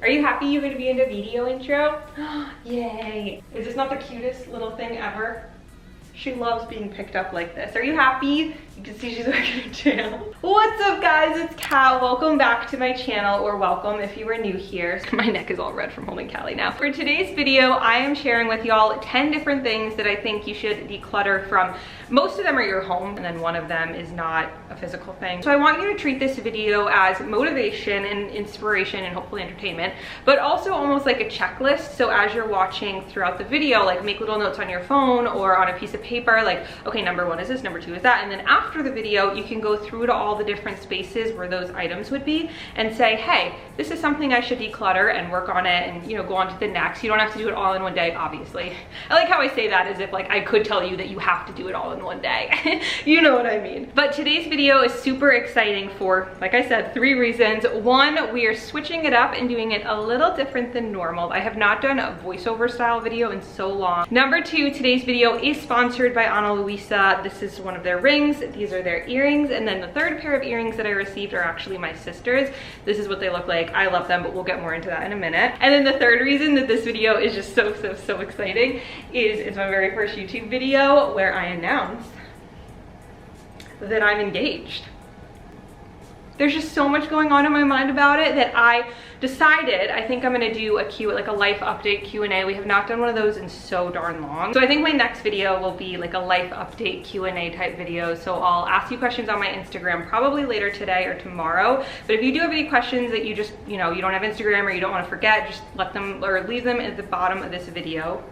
Are you happy you're going to be in the video intro? Yay! Is this not the cutest little thing ever? She loves being picked up like this. Are you happy? You can see she's wearing a tail. What's up guys, it's Cal. Welcome back to my channel, or welcome if you were new here. My neck is all red from holding Callie now. For today's video, I am sharing with y'all 10 different things that I think you should declutter from. Most of them are your home, and then one of them is not a physical thing. So I want you to treat this video as motivation and inspiration and hopefully entertainment, but also almost like a checklist. So as you're watching throughout the video, like make little notes on your phone or on a piece of paper, like, okay, number one is this, number two is that, and then after the video, you can go through to all the different spaces where those items would be and say, hey, this is something I should declutter and work on it and, you know, go on to the next. You don't have to do it all in one day, obviously. I like how I say that as if like I could tell you that you have to do it all in one day. You know what I mean. But today's video is super exciting for, like I said, 3 reasons. One, we are switching it up and doing it a little different than normal. I have not done a voiceover style video in so long. Number 2, today's video is sponsored by Luisa. This is one of their rings. These are their earrings. And then the third pair of earrings that I received are actually my sister's. This is what they look like. I love them, but we'll get more into that in a minute. And then the third reason that this video is just so exciting is it's my very first YouTube video where I announced that I'm engaged. There's just so much going on in my mind about it that I decided I think I'm gonna do like a life update Q&A. We have not done one of those in so darn long. So I think my next video will be like a life update Q&A type video. So I'll ask you questions on my Instagram probably later today or tomorrow. But if you do have any questions that you just, you know, you don't have Instagram or you don't want to forget, just let them or leave them at the bottom of this video.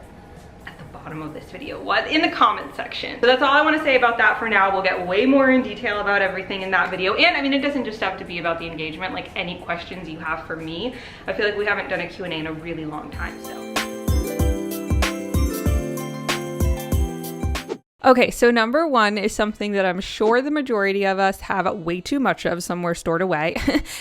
Of this video, what in the comment section. So that's all I want to say about that for now. We'll get way more in detail about everything in that video. And I mean, it doesn't just have to be about the engagement, like any questions you have for me. I feel like we haven't done a Q&A in a really long time, so. Okay, so number 1 is something that I'm sure the majority of us have way too much of somewhere stored away,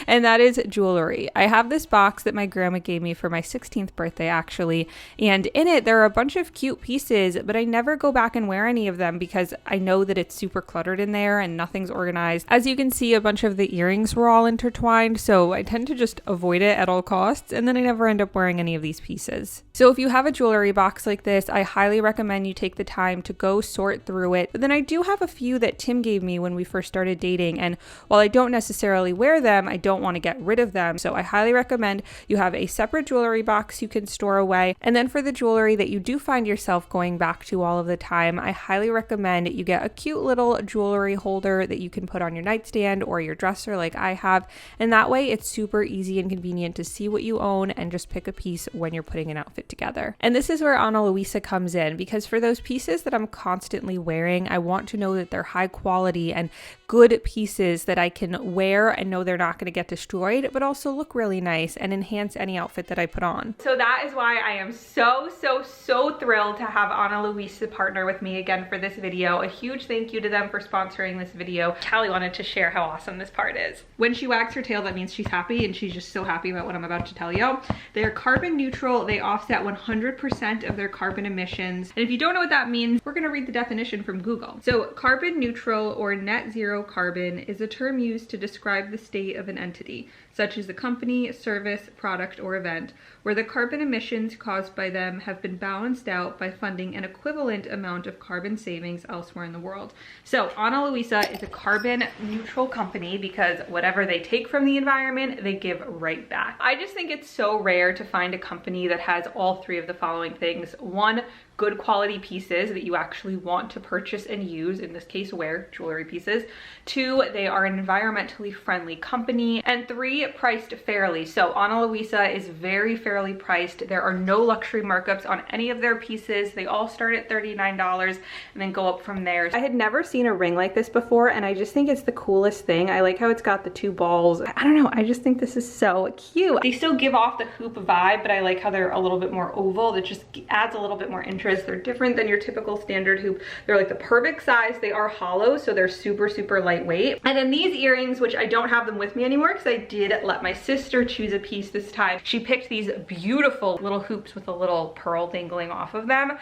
and that is jewelry. I have this box that my grandma gave me for my 16th birthday, actually, and in it there are a bunch of cute pieces, but I never go back and wear any of them because I know that it's super cluttered in there and nothing's organized. As you can see, a bunch of the earrings were all intertwined, so I tend to just avoid it at all costs, and then I never end up wearing any of these pieces. So if you have a jewelry box like this, I highly recommend you take the time to go sort through it. But then I do have a few that Tim gave me when we first started dating, and while I don't necessarily wear them, I don't want to get rid of them. So I highly recommend you have a separate jewelry box you can store away. And then for the jewelry that you do find yourself going back to all of the time, I highly recommend you get a cute little jewelry holder that you can put on your nightstand or your dresser like I have. And that way it's super easy and convenient to see what you own and just pick a piece when you're putting an outfit together. And this is where Luisa comes in, because for those pieces that I'm constantly wearing, I want to know that they're high quality and good pieces that I can wear and know they're not going to get destroyed, but also look really nice and enhance any outfit that I put on. So that is why I am so thrilled to have Luisa partner with me again for this video. A huge thank you to them for sponsoring this video. Callie wanted to share how awesome this part is. When she wags her tail, that means she's happy, and she's just so happy about what I'm about to tell you. They are carbon neutral. They offset 100% of their carbon emissions. And if you don't know what that means, we're going to read the definition from Google. So carbon neutral or net zero carbon is a term used to describe the state of an entity, such as a company, service, product, or event, where the carbon emissions caused by them have been balanced out by funding an equivalent amount of carbon savings elsewhere in the world. So Luisa is a carbon neutral company because whatever they take from the environment, they give right back. I just think it's so rare to find a company that has all 3 of the following things. 1, good quality pieces that you actually want to purchase and use, in this case wear, jewelry pieces. 2, they are an environmentally friendly company. And 3, priced fairly. So Luisa is very fairly priced. There are no luxury markups on any of their pieces. They all start at $39 and then go up from there. I had never seen a ring like this before, and I just think it's the coolest thing. I like how it's got the 2 balls. I don't know, I just think this is so cute. They still give off the hoop vibe, but I like how they're a little bit more oval. That just adds a little bit more interest. They're different than your typical standard hoop. They're like the perfect size. They are hollow, so they're super lightweight. And then these earrings, which I don't have them with me anymore because I did let my sister choose a piece this time. She picked these beautiful little hoops with a little pearl dangling off of them.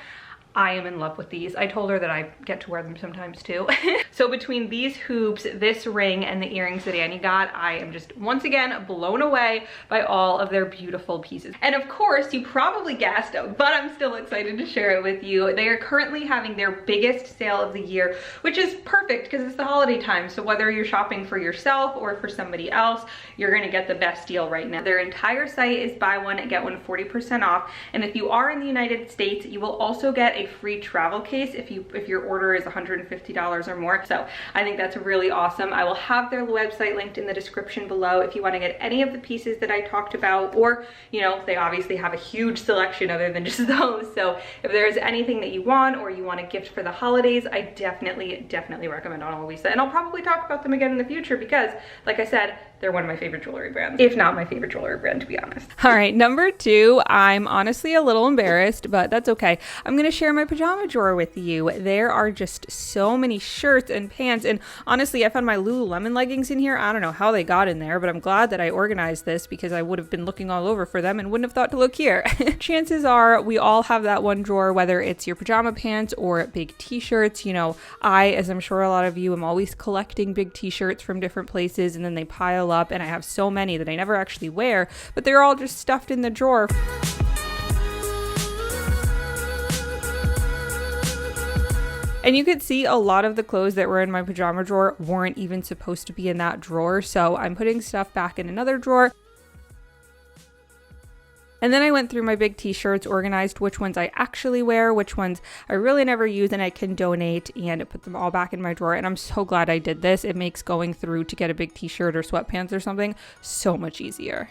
I am in love with these. I told her that I get to wear them sometimes too. So between these hoops, this ring, and the earrings that Annie got, I am just once again blown away by all of their beautiful pieces. And of course, you probably guessed, but I'm still excited to share it with you. They are currently having their biggest sale of the year, which is perfect because it's the holiday time. So whether you're shopping for yourself or for somebody else, you're gonna get the best deal right now. Their entire site is buy one, get one 40% off. And if you are in the United States, you will also get a free travel case if your order is $150 or more. So I think that's really awesome. I will have their website linked in the description below if you want to get any of the pieces that I talked about, or you know, they obviously have a huge selection other than just those. So if there's anything that you want or you want a gift for the holidays, I definitely recommend on Luisa. And I'll probably talk about them again in the future because, like I said, they're one of my favorite jewelry brands, if not my favorite jewelry brand, to be honest. All right, number 2, I'm honestly a little embarrassed, but that's okay. I'm gonna share my pajama drawer with you. There are just so many shirts and pants, and honestly, I found my Lululemon leggings in here. I don't know how they got in there, but I'm glad that I organized this because I would have been looking all over for them and wouldn't have thought to look here. Chances are we all have that one drawer, whether it's your pajama pants or big t-shirts. You know, as I'm sure a lot of you, am always collecting big t-shirts from different places, and then they pile up, and I have so many that I never actually wear, but they're all just stuffed in the drawer. And you could see a lot of the clothes that were in my pajama drawer weren't even supposed to be in that drawer, so I'm putting stuff back in another drawer. And then I went through my big t-shirts, organized which ones I actually wear, which ones I really never use and I can donate, and put them all back in my drawer. And I'm so glad I did this. It makes going through to get a big t-shirt or sweatpants or something so much easier.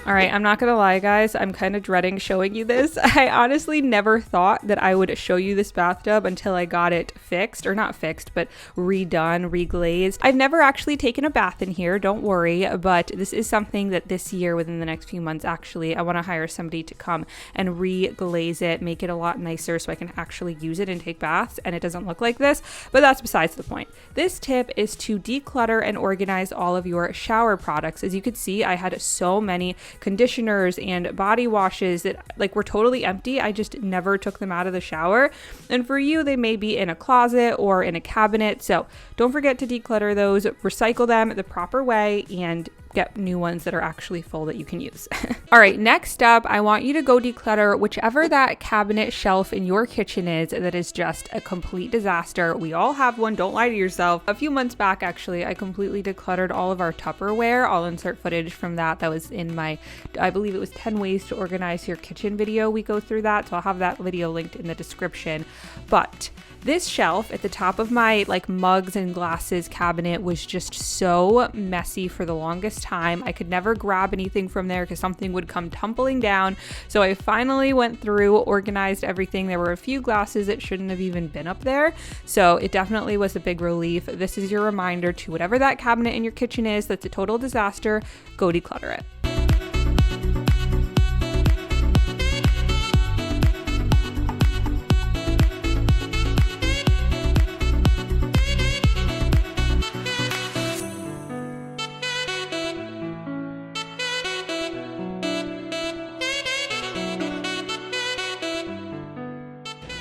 All right, I'm not gonna lie, guys, I'm kind of dreading showing you this. I honestly never thought that I would show you this bathtub until I got it fixed, or not fixed, but redone, reglazed. I've never actually taken a bath in here, don't worry, but this is something that this year, within the next few months, actually, I wanna hire somebody to come and reglaze it, make it a lot nicer so I can actually use it and take baths, and it doesn't look like this, but that's besides the point. This tip is to declutter and organize all of your shower products. As you could see, I had so many conditioners and body washes that were totally empty. I just never took them out of the shower. And for you, they may be in a closet or in a cabinet. So don't forget to declutter those, recycle them the proper way, and get new ones that are actually full that you can use. All right, next up, I want you to go declutter whichever that cabinet shelf in your kitchen is that is just a complete disaster. We all have one, don't lie to yourself. A few months back, actually, I completely decluttered all of our Tupperware. I'll insert footage from that. That was in my, I believe it was 10 ways to organize your kitchen video. We go through that, so I'll have that video linked in the description. But this shelf at the top of my mugs and glasses cabinet was just so messy for the longest time. I could never grab anything from there because something would come tumbling down. So I finally went through, organized everything. There were a few glasses that shouldn't have even been up there. So it definitely was a big relief. This is your reminder to whatever that cabinet in your kitchen is that's a total disaster, go declutter it.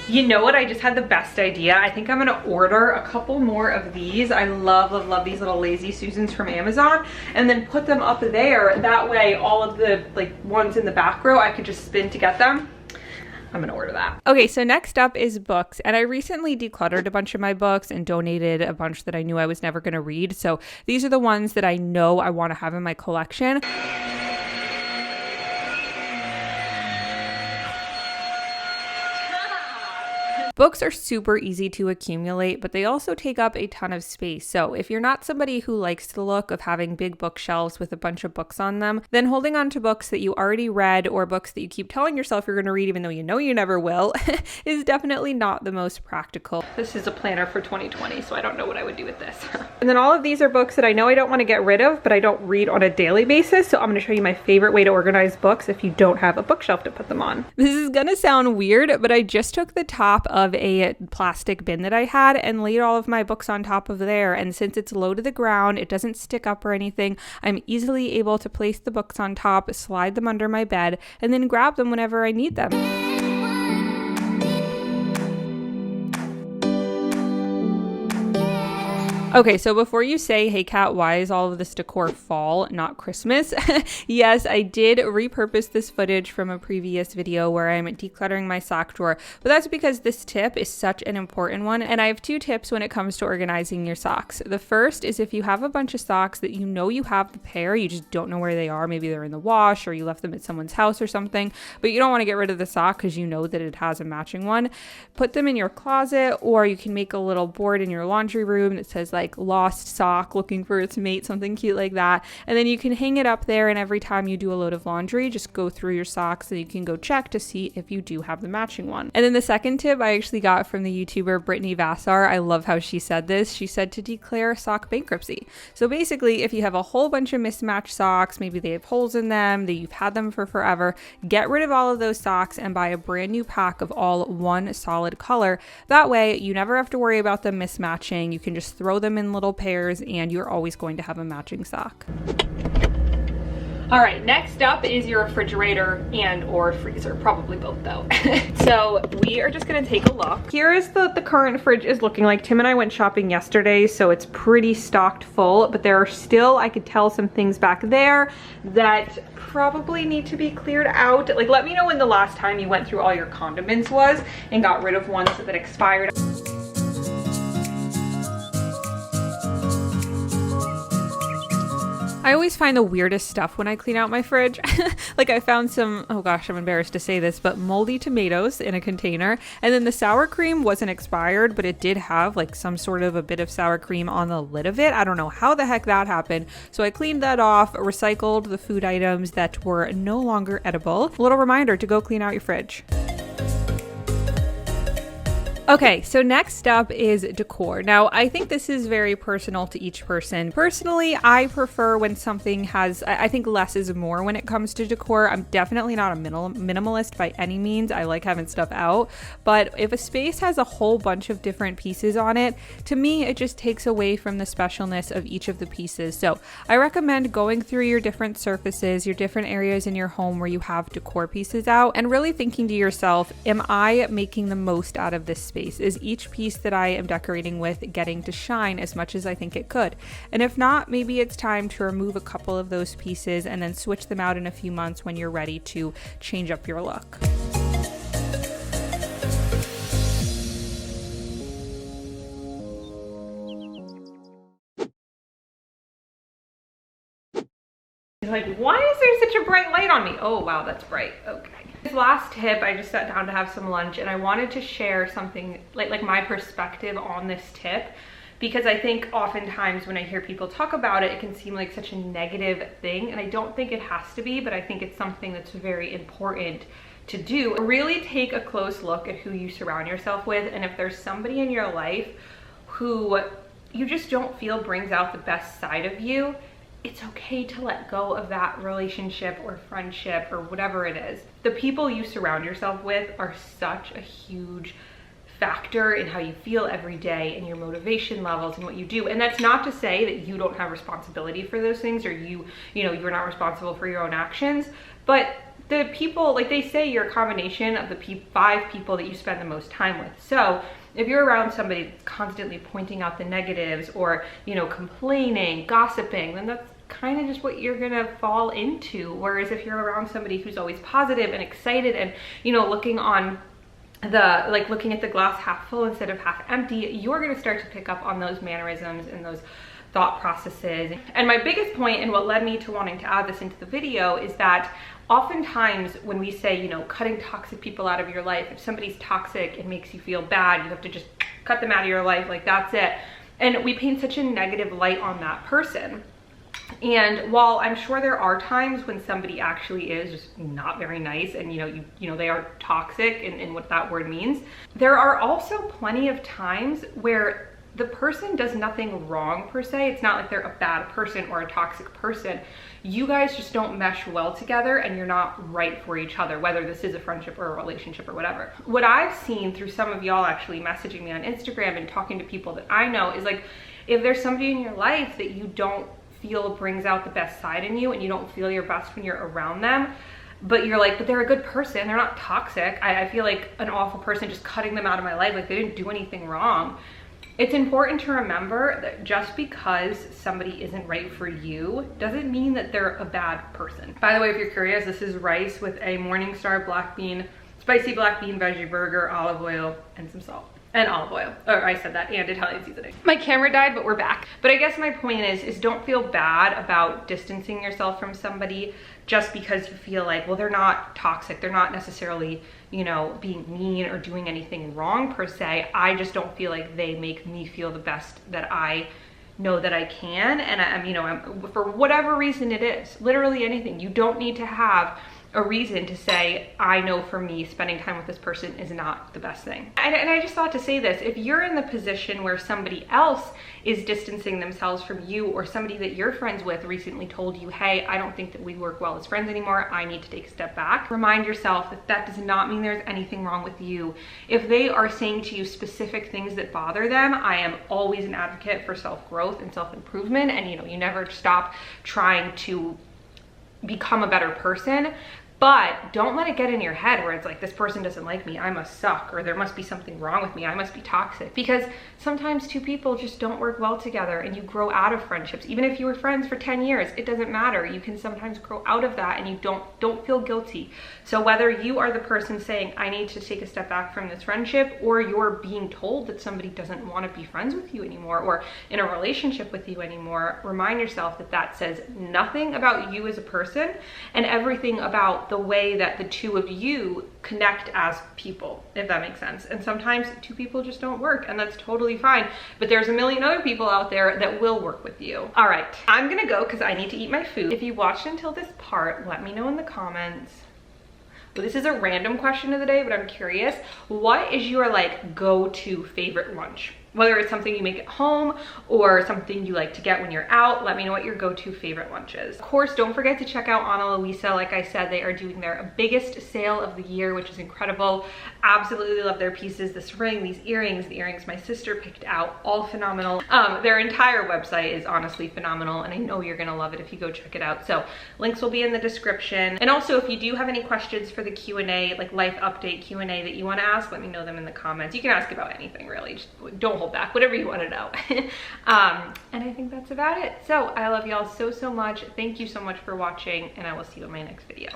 You know what? I just had the best idea. I think I'm gonna order a couple more of these. I love these little Lazy Susans from Amazon, and then put them up there. That way, all of the ones in the back row, I could just spin to get them. I'm gonna order that. Okay, so next up is books, and I recently decluttered a bunch of my books and donated a bunch that I knew I was never gonna read. So these are the ones that I know I wanna have in my collection. Books are super easy to accumulate, but they also take up a ton of space. So if you're not somebody who likes the look of having big bookshelves with a bunch of books on them, then holding on to books that you already read or books that you keep telling yourself you're going to read even though you know you never will is definitely not the most practical. This is a planner for 2020, so I don't know what I would do with this. And then all of these are books that I know I don't want to get rid of, but I don't read on a daily basis. So I'm going to show you my favorite way to organize books if you don't have a bookshelf to put them on. This is going to sound weird, but I just took the top of of a plastic bin that I had and laid all of my books on top of there. And since it's low to the ground, it doesn't stick up or anything, I'm easily able to place the books on top, slide them under my bed, and then grab them whenever I need them. Okay, so before you say, hey Kat, why is all of this decor fall, not Christmas? Yes, I did repurpose this footage from a previous video where I'm decluttering my sock drawer, but that's because this tip is such an important one, and I have two tips when it comes to organizing your socks. The first is if you have a bunch of socks that you know you have the pair, you just don't know where they are, maybe they're in the wash or you left them at someone's house or something, but you don't want to get rid of the sock because you know that it has a matching one, put them in your closet, or you can make a little board in your laundry room that says like lost sock looking for its mate, something cute like that, and then you can hang it up there, and every time you do a load of laundry, just go through your socks and you can go check to see if you do have the matching one. And then the second tip I actually got from the YouTuber Brittany Vassar. I love how she said this. She said to declare sock bankruptcy. So basically, if you have a whole bunch of mismatched socks, maybe they have holes in them, that you've had them for forever, get rid of all of those socks and buy a brand new pack of all one solid color. That way you never have to worry about them mismatching. You can just throw them in little pairs and you're always going to have a matching sock. All right, next up is your refrigerator and or freezer, probably both though. So we are just gonna take a look. Here is the current fridge is looking like. Tim and I went shopping yesterday, so it's pretty stocked full, but there are still, I could tell, some things back there that probably need to be cleared out. Like, let me know when the last time you went through all your condiments was and got rid of ones that expired. I always find the weirdest stuff when I clean out my fridge. Like I found some, oh gosh, I'm embarrassed to say this, but moldy tomatoes in a container. And then the sour cream wasn't expired, but it did have like some sort of a bit of sour cream on the lid of it. I don't know how the heck that happened. So I cleaned that off, recycled the food items that were no longer edible. A little reminder to go clean out your fridge. Okay, so next up is decor. Now, I think this is very personal to each person. Personally, I prefer when something has, I think less is more when it comes to decor. I'm definitely not a minimalist by any means. I like having stuff out, but if a space has a whole bunch of different pieces on it, to me, it just takes away from the specialness of each of the pieces. So I recommend going through your different surfaces, your different areas in your home where you have decor pieces out, and really thinking to yourself, am I making the most out of this space? Is each piece that I am decorating with getting to shine as much as I think it could? And if not, maybe it's time to remove a couple of those pieces and then switch them out in a few months when you're ready to change up your look. Like, why is there such a bright light on me? Oh wow, that's bright. Okay. This last tip, I just sat down to have some lunch and I wanted to share something like my perspective on this tip, because I think oftentimes when I hear people talk about it, it can seem like such a negative thing, and I don't think it has to be, but I think it's something that's very important to do. Really take a close look at who you surround yourself with, and if there's somebody in your life who you just don't feel brings out the best side of you, it's okay to let go of that relationship or friendship or whatever it is. The people you surround yourself with are such a huge factor in how you feel every day and your motivation levels and what you do. And that's not to say that you don't have responsibility for those things, or you're not responsible for your own actions, but the people, like they say, you're a combination of the 5 people that you spend the most time with. So if you're around somebody that's constantly pointing out the negatives or, complaining, gossiping, then that's kind of just what you're gonna fall into. Whereas if you're around somebody who's always positive and excited and, looking at the glass half full instead of half empty, you're gonna start to pick up on those mannerisms and those thought processes. And my biggest point, and what led me to wanting to add this into the video, is that oftentimes when we say, cutting toxic people out of your life, if somebody's toxic, it makes you feel bad, you have to just cut them out of your life, like that's it. And we paint such a negative light on that person. And while I'm sure there are times when somebody actually is just not very nice and they are toxic in what that word means, there are also plenty of times where the person does nothing wrong per se. It's not like they're a bad person or a toxic person. You guys just don't mesh well together and you're not right for each other, whether this is a friendship or a relationship or whatever. What I've seen through some of y'all actually messaging me on Instagram and talking to people that I know is like, if there's somebody in your life that you don't feel brings out the best side in you and you don't feel your best when you're around them, but you're like, but they're a good person, they're not toxic. I feel like an awful person just cutting them out of my life, like they didn't do anything wrong. It's important to remember that just because somebody isn't right for you doesn't mean that they're a bad person. By the way, if you're curious, this is rice with a Morningstar black bean, spicy black bean veggie burger, olive oil, and some salt. And olive oil, or I said that, and Italian seasoning. My camera died, but we're back. But I guess my point is don't feel bad about distancing yourself from somebody just because you feel like, well, they're not toxic. They're not necessarily, you know, being mean or doing anything wrong per se. I just don't feel like they make me feel the best that I know that I can. And I'm for whatever reason it is, literally anything. You don't need to have a reason to say, I know for me, spending time with this person is not the best thing. And I just thought to say this, if you're in the position where somebody else is distancing themselves from you, or somebody that you're friends with recently told you, hey, I don't think that we work well as friends anymore, I need to take a step back, remind yourself that that does not mean there's anything wrong with you. If they are saying to you specific things that bother them, I am always an advocate for self-growth and self-improvement, and you never stop trying to become a better person. But don't let it get in your head where it's like, this person doesn't like me, I must suck, or there must be something wrong with me, I must be toxic. Because sometimes two people just don't work well together and you grow out of friendships. Even if you were friends for 10 years, it doesn't matter. You can sometimes grow out of that and you don't feel guilty. So whether you are the person saying, I need to take a step back from this friendship, or you're being told that somebody doesn't want to be friends with you anymore or in a relationship with you anymore, remind yourself that that says nothing about you as a person and everything about the way that the two of you connect as people, if that makes sense. And sometimes two people just don't work, and that's totally fine. But there's a million other people out there that will work with you. All right, I'm gonna go because I need to eat my food. If you watched until this part, let me know in the comments. Well, this is a random question of the day, but I'm curious. What is your like go-to favorite lunch? Whether it's something you make at home or something you like to get when you're out, let me know what your go-to favorite lunch is. Of course, don't forget to check out Ana Luisa. Like I said, they are doing their biggest sale of the year, which is incredible. Absolutely love their pieces. This ring, these earrings, the earrings my sister picked out, all phenomenal. Their entire website is honestly phenomenal, and I know you're gonna love it if you go check it out. So links will be in the description. And also, if you do have any questions for the Q&A, like life update Q&A that you wanna ask, let me know them in the comments. You can ask about anything really, just don't hold back, whatever you want to know. And I think that's about it. So I love y'all so much. Thank you so much for watching, and I will see you in my next video.